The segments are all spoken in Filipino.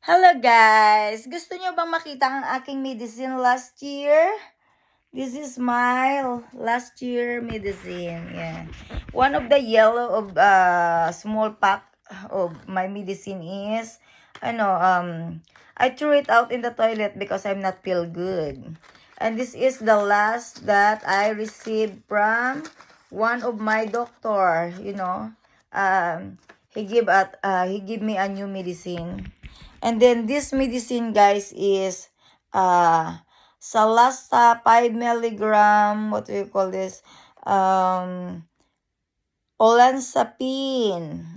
Hello guys! Gusto nyo bang makita ang aking medicine last year? This is my last year medicine. Yeah. One of the yellow of small pack of my medicine is I threw it out in the toilet because I'm not feel good. And this is the last that I received from one of my doctor, he give me a new medicine. And then this medicine guys is Salasta 5 milligram, what do you call this? Olanzapine.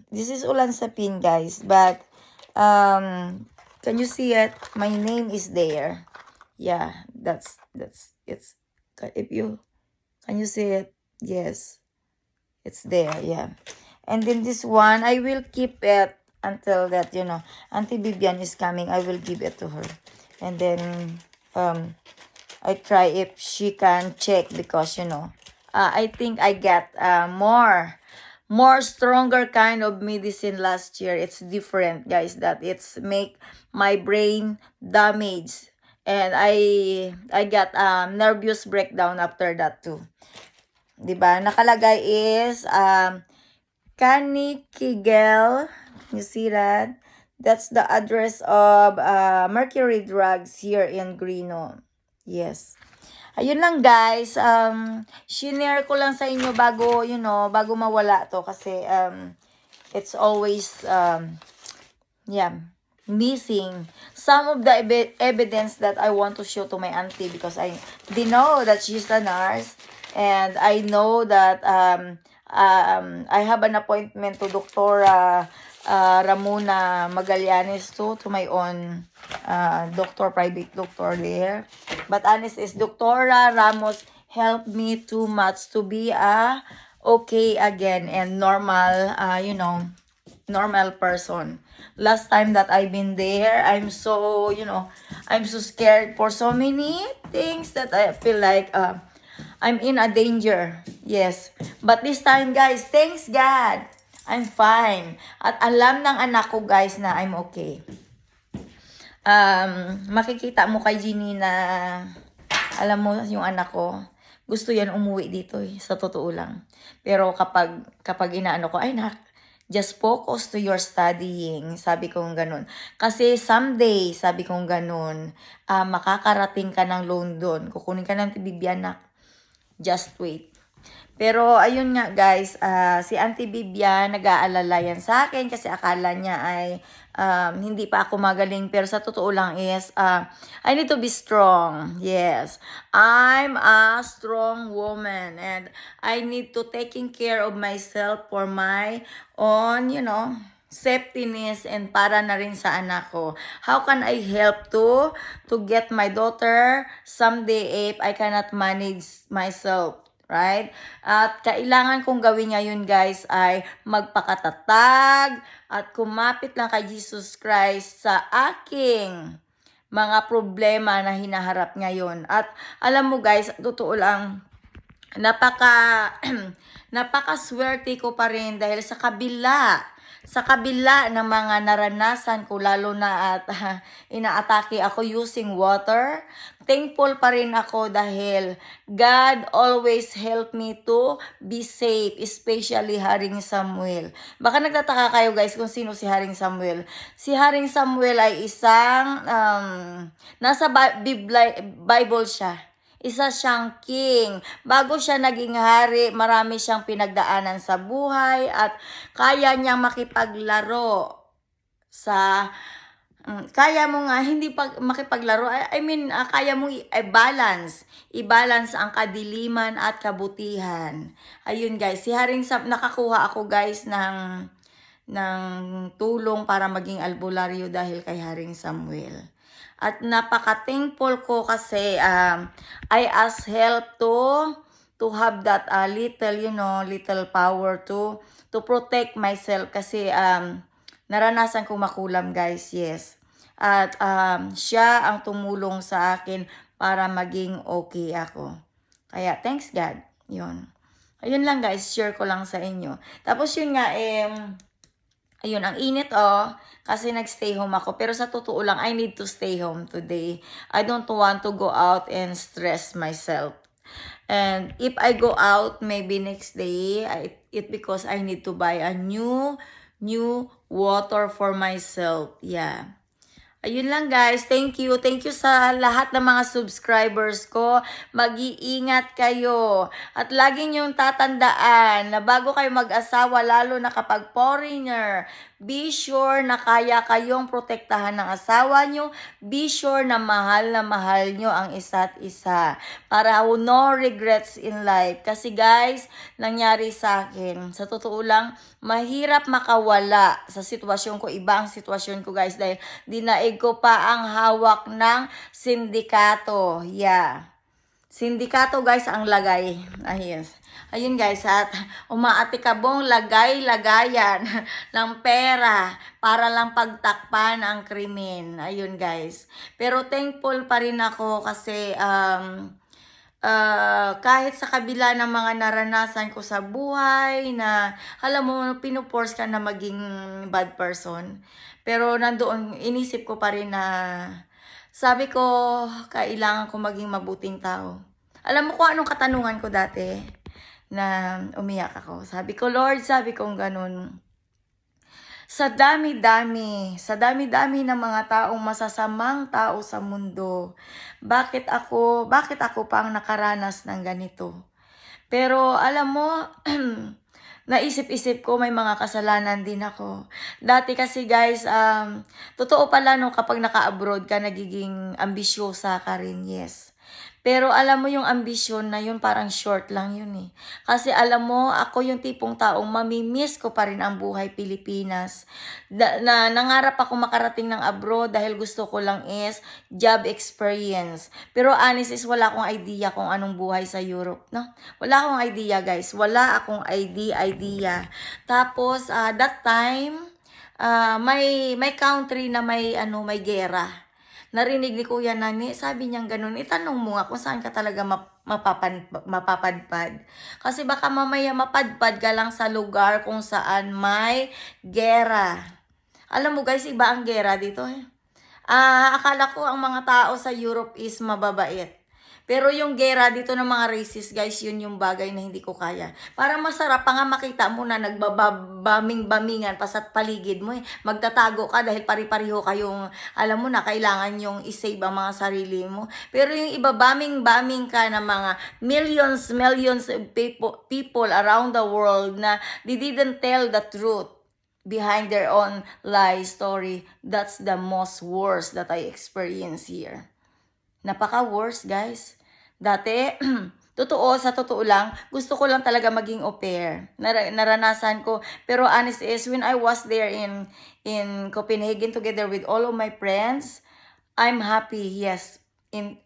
This is olanzapine guys, but can you see it? My name is there. Yeah, that's it's if you can you see it? Yes. It's there, yeah. And then this one, I will keep it until that, Auntie Vivian is coming. I will give it to her. And then, I try if she can check because, I think I get more stronger kind of medicine last year. It's different, guys, that it's make my brain damage. And I got nervous breakdown after that too. 'Di ba? Nakalagay is Canikigel. You see that? That's the address of Mercury Drugs here in Grino. Yes. Ayun lang guys, shinare ko lang sa inyo bago, bago mawala to kasi it's always missing some of the evidence that I want to show to my auntie because they know that she's a nurse and I know that I have an appointment to Dr. Ramona Magallanes to my own private doctor there. But honest is Dr. Ramos helped me too much to be okay again and normal, normal person. Last time that I've been there, I'm so scared for so many things that I feel like I'm in a danger. Yes. But this time, guys, thanks God, I'm fine. At alam ng anak ko, guys, na I'm okay. Makikita mo kay Ginny na, alam mo, yung anak ko, gusto yan umuwi dito sa totoo lang. Pero kapag inaano ko, ay just focus to your studying. Sabi kong ganun. Kasi someday, sabi kong ganun, makakarating ka ng London. Kukunin ka ng Bibianak. Just wait. Pero ayun nga guys, si Auntie Bibian nag-aalala yan sa akin kasi akala niya ay hindi pa ako magaling. Pero sa totoo lang is, I need to be strong. Yes, I'm a strong woman and I need to taking care of myself for my own, safetyness and para na rin sa anak ko. How can I help to get my daughter someday if I cannot manage myself? Right? At kailangan kong gawin ngayon guys ay magpakatatag at kumapit lang kay Jesus Christ sa aking mga problema na hinaharap ngayon. At alam mo guys, totoo lang, napakaswerte ko pa rin dahil sa kabila ng mga naranasan ko, lalo na at inaatake ako using water, thankful pa rin ako dahil God always help me to be safe, especially Haring Samuel. Baka nagtataka kayo guys kung sino si Haring Samuel. Si Haring Samuel ay isang, nasa Bible siya. Isa siyang king. Bago siya naging hari, marami siyang pinagdaanan sa buhay at kaya niyang makipaglaro sa kaya mo nga hindi makipaglaro. Kaya mo i-balance ang kadiliman at kabutihan. Ayun guys, si Haring nakakuha ako guys ng tulong para maging albularyo dahil kay Haring Samuel. At napaka-thankful ko kasi I ask help to have that little power to protect myself kasi naranasan kong makulam guys, yes. At siya ang tumulong sa akin para maging okay ako. Kaya thanks God. Yun. Ayun lang guys, share ko lang sa inyo. Tapos yun nga Ayun, ang init oh. Kasi nag-stay home ako. Pero sa totoo lang, I need to stay home today. I don't want to go out and stress myself. And if I go out, maybe next day, it because I need to buy a new water for myself. Yeah. Ayun lang guys, thank you. Thank you sa lahat ng mga subscribers ko. Mag-iingat kayo. At lagi niyong tatandaan na bago kayo mag-asawa, lalo na kapag foreigner, be sure na kaya kayong protektahan ng asawa niyo. Be sure na mahal niyo ang isa't isa. Para no regrets in life. Kasi guys, nangyari sa akin. Sa totoo lang, mahirap makawala sa sitwasyon ko. Iba ang sitwasyon ko guys dahil dinaig ko pa ang hawak ng sindikato. Yeah. Sindikato guys ang lagay. Ayun. Ayun guys, at umaatikabong lagay-lagayan ng pera para lang pagtakpan ang krimen. Ayun guys. Pero thankful pa rin ako kasi kahit sa kabila ng mga naranasan ko sa buhay na alam mo, pinuforce ka na maging bad person. Pero nandoon, inisip ko pa rin na sabi ko, kailangan ko maging mabuting tao. Alam mo kung anong katanungan ko dati na umiyak ako. Sabi ko, Lord, sabi kong ganun. Sa dami-dami ng mga taong masasamang tao sa mundo, bakit ako pang nakaranas ng ganito? Pero alam mo, naisip-isip ko may mga kasalanan din ako. Dati kasi guys, totoo pala no kapag naka-abroad ka, nagiging ambisyosa ka rin, yes. Pero alam mo yung ambisyon na yun parang short lang yun eh. Kasi alam mo, ako yung tipong taong mamimiss ko pa rin ang buhay Pilipinas. Na nangarap ako makarating ng abroad dahil gusto ko lang is job experience. Pero honest is wala akong idea kung anong buhay sa Europe, no? Wala akong idea guys. Wala akong idea. Tapos that time, may country na may gera. Narinig ni Kuya Nani, sabi niyang ganun, itanong mo nga kung saan ka talaga mapapadpad. Kasi baka mamaya mapadpad ka lang sa lugar kung saan may gera. Alam mo guys, iba ang gera dito eh. Akala ko ang mga tao sa Europe is mababait. Pero yung gera dito ng mga racist guys, yun yung bagay na hindi ko kaya. Parang masarap pa nga makita mo na nagbabaming-bamingan pa sa paligid mo eh. Magtatago ka dahil pari-pariho kayong, alam mo na, kailangan yung isave ang mga sarili mo. Pero yung iba baming-baming ka ng mga millions of people around the world na they didn't tell the truth behind their own lie story. That's the most worst that I experience here. Napaka-worst guys. Dati, sa totoo lang, gusto ko lang talaga maging au pair. Naranasan ko. Pero honest is, when I was there in Copenhagen together with all of my friends, I'm happy, yes,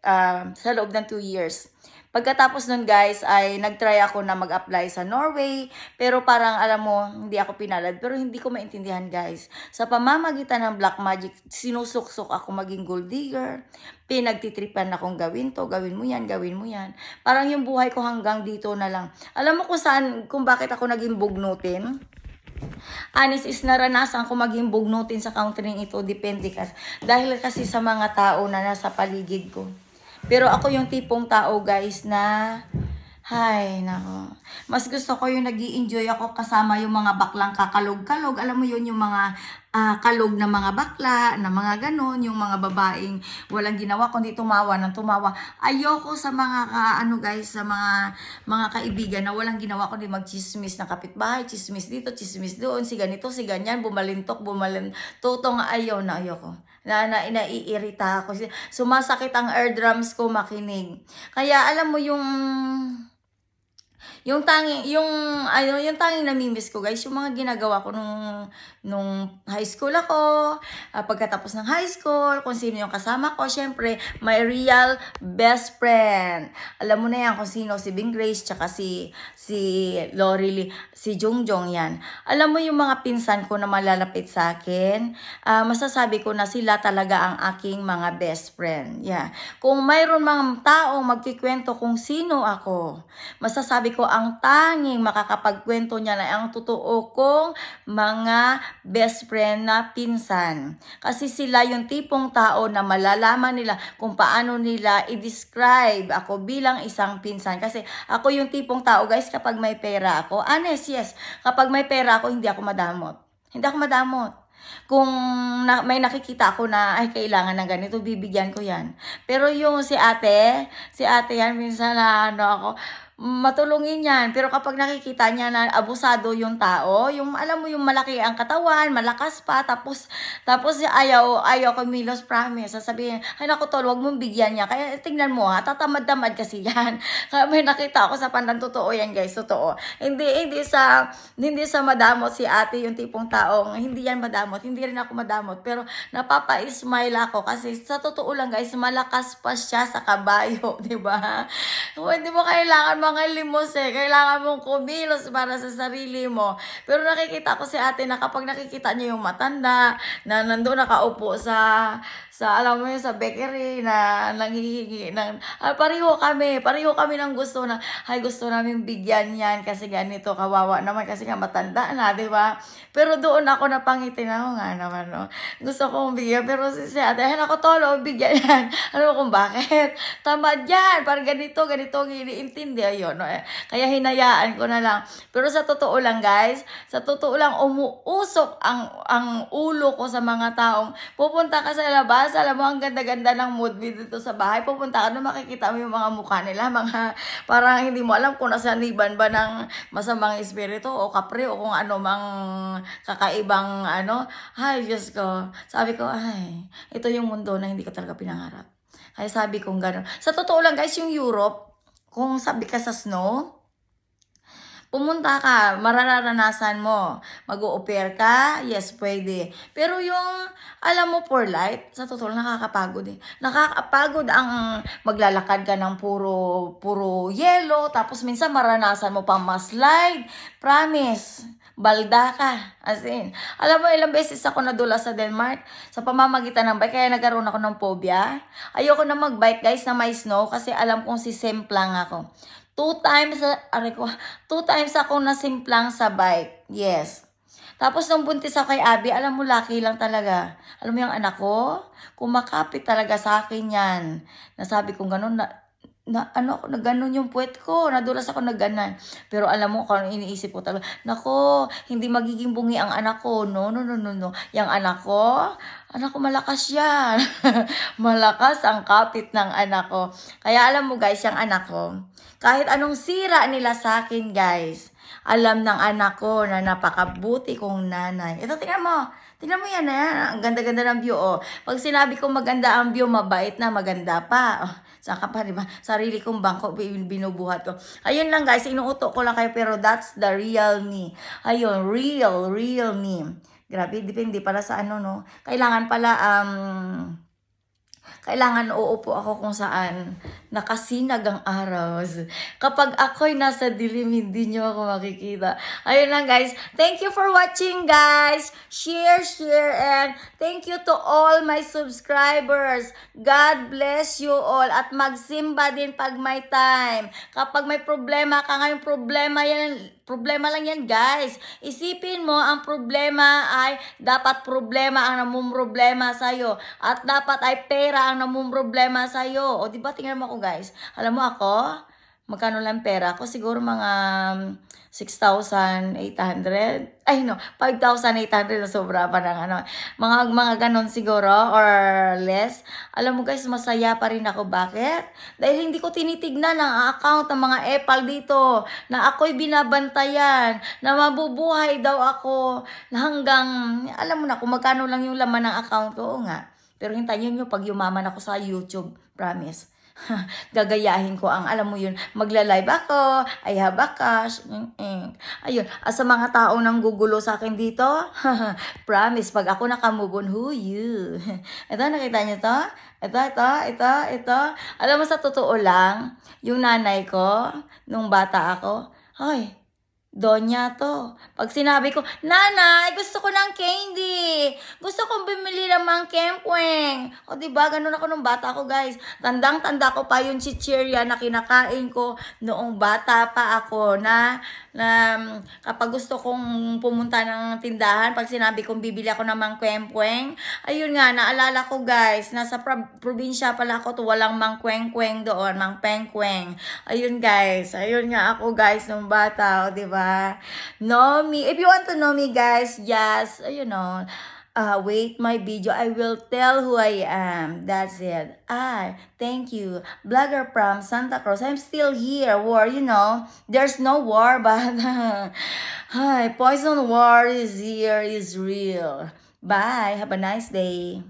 sa loob ng 2 years. Pagkatapos nun guys, ay nagtry ako na mag-apply sa Norway. Pero parang alam mo, hindi ako pinalad. Pero hindi ko maintindihan guys. Sa pamamagitan ng black magic, sinusuksok ako maging gold digger. Pinagtitripan akong gawin to, gawin mo yan. Parang yung buhay ko hanggang dito na lang. Alam mo kung bakit ako naging bugnutin? Honest is naranasan ko maging bugnutin sa country ito, depende kasi. Dahil kasi sa mga tao na nasa paligid ko. Pero ako yung tipong tao guys na, nako. Mas gusto ko yung nag-i-enjoy ako kasama yung mga baklang kakalog-kalog. Alam mo yun, yung mga kalog na mga bakla, na mga ganon, yung mga babaeng walang ginawa kundi tumawa ng tumawa. Ayoko sa mga sa mga kaibigan na walang ginawa kundi magchismis ng kapitbahay, chismis dito, chismis doon, si ganito, si ganyan, tutong ayoko. Naiirita ako. Sumasakit ang eardrums ko makinig. Kaya alam mo yung tanging namimiss ko guys, yung mga ginagawa ko nung high school ako, pagkatapos ng high school, kung sino yung kasama ko, syempre, my real best friend. Alam mo na yan kung sino, si Bing Grace, tsaka si Lori, si Jongjong yan. Alam mo yung mga pinsan ko na malalapit sa akin, masasabi ko na sila talaga ang aking mga best friend. Yeah. Kung mayroon mga taong magkikwento kung sino ako, masasabi sabi ko, ang tanging makakapagkwento niya na ang totoo kong mga best friend na pinsan. Kasi sila yung tipong tao na malalaman nila kung paano nila i-describe ako bilang isang pinsan. Kasi ako yung tipong tao, guys, kapag may pera ako, honest, yes, kapag may pera ako, hindi ako madamot. Hindi ako madamot. Kung may nakikita ako na ay kailangan ng ganito, bibigyan ko yan. Pero yung si ate yan, minsan na ano ako, matulungin yan. Pero kapag nakikita niya na abusado yung tao, yung alam mo yung malaki ang katawan, malakas pa, tapos ayaw kumilos, promise. Sasabihin, ay naku tol, wag mong bigyan niya. Kaya tingnan mo ha, tatamad-tamad kasi yan. Kaya may nakita ako sa pandan, totoo yan guys, totoo. Hindi sa madamot si ate yung tipong taong, hindi yan madamot, hindi rin ako madamot. Pero napapa-smile ako kasi sa totoo lang guys, malakas pa siya sa kabayo, di ba? Hindi mo kailangan mga limos kailangan mong kumilos para sa sarili mo. Pero nakikita ko si ate na kapag nakikita niya yung matanda, na nandun nakaupo sa alam mo yun, sa bakery, na nanghihingi ng, pareho kami ng gusto na, ay gusto namin bigyan yan kasi ganito, kawawa naman kasi nga matanda na, di ba? Pero doon ako napangiti na ako nga naman, no? Gusto kong bigyan, pero si ate, ay ako tolo, bigyan yan. Ano kung bakit? Tamad yan, parang ganito, iniintindi, ayun, no? Kaya hinayaan ko na lang. Pero sa totoo lang, guys, sa totoo lang, umuusok ang ulo ko sa mga taong, pupunta ka sa labas, alam mo, ang ganda-ganda ng mood dito sa bahay, pupunta ka na makikita mo yung mga mukha nila, mga, parang hindi mo alam kung nasa liban ba ng masamang espiritu, o kapre, o kung ano mang kakaibang, ano, ay, Diyos ko, sabi ko, ay, ito yung mundo na hindi ko talaga pinangarap. Kaya sabi kong gano'n. Sa totoo lang guys, yung Europe, kung sabi ka sa snow, pumunta ka, mararanasan mo. Mag-u-au-pair ka, yes, pwede. Pero yung, alam mo, for life, sa totoo lang, nakakapagod eh. Nakakapagod ang maglalakad ka ng puro yelo, tapos minsan maranasan mo pa ma-slide. Promise. Balda ka. As in, alam mo, ilang beses ako nadula sa Denmark sa pamamagitan ng bike, kaya nagkaroon ako ng phobia. Ayoko na mag-bike guys na may snow kasi alam kong sisimplang ako. 2 times ako nasimplang sa bike. Yes. Tapos nung buntis ako kay Abby, alam mo, lucky lang talaga. Alam mo yung anak ko, kumakapit talaga sa akin yan. Nasabi kong gano'n, na gano'n yung puwet ko, nadulas ako na gano'n. Pero alam mo kung ano iniisip ko talaga, nako, hindi magiging bungi ang anak ko. No. Yung anak ko malakas yan. Malakas ang kapit ng anak ko. Kaya alam mo guys, yung anak ko, kahit anong sira nila sa akin guys, alam ng anak ko na napakabuti kong nanay. Ito, tingnan mo yan, ang ganda-ganda ng view, oh. Pag sinabi ko maganda ang view, mabait na, maganda pa. Oh, saan ka pa, diba? Sarili kong bangko, binubuhat ko. Ayun lang guys, inuuto ko lang kayo, pero that's the real me. Ayun, real me. Grabe, depende pala sa ano, no? Kailangan uupo ako kung saan nakasinag ang araw. Kapag ako'y nasa dilim, hindi nyo ako makikita. Ayun lang guys. Thank you for watching guys. Share, and thank you to all my subscribers. God bless you all. At magsimba din pag may time. Kapag may problema ka ngayon, problema lang yan guys. Isipin mo, ang problema ay dapat problema ang namumroblema sa'yo. At dapat ay pera ang namumroblema sa'yo. O diba, tingnan mo ako guys. Alam mo ako, magkano lang pera ko? Siguro mga 6,800. Ay no, 5,800 na sobra pa ng ano. Mga ganon siguro or less. Alam mo guys, masaya pa rin ako. Bakit? Dahil hindi ko tinitignan ang account ng mga epal dito na ako'y binabantayan, na mabubuhay daw ako hanggang, alam mo na kung magkano lang yung laman ng account ko. Oo nga. Pero hintayin nyo pag yumaman ako sa YouTube. Promise. Gagayahin ko ang, alam mo yun, magla-live ako, I have a cash. Ayun. Sa mga tao nang gugulo sa akin dito, promise, pag ako nakamove on, who you? Ito, nakita nyo to? Ito. Alam mo, sa totoo lang, yung nanay ko, nung bata ako, ay, Donya to. Pag sinabi ko, Nanay, gusto ko ng candy. Gusto kong bumili ng mga kemkweng. O diba, ganun ako nung bata ko, guys. Tandang-tanda ko pa yung chichirya na kinakain ko noong bata pa ako na kapag gusto kong pumunta ng tindahan, pag sinabi kong bibili ako ng mga kemkweng, ayun nga, naalala ko, guys, nasa probinsya pala ako to, walang mang kweng-kweng doon, mang pengkweng. Ayun guys, ayun nga ako guys nung bata, o di ba? Know me. If you want to know me guys, just, wait my video. I will tell who I am. That's it. Thank you. Blogger from Santa Cruz. I'm still here. War, there's no war, but poison war is here, is real. Bye. Have a nice day.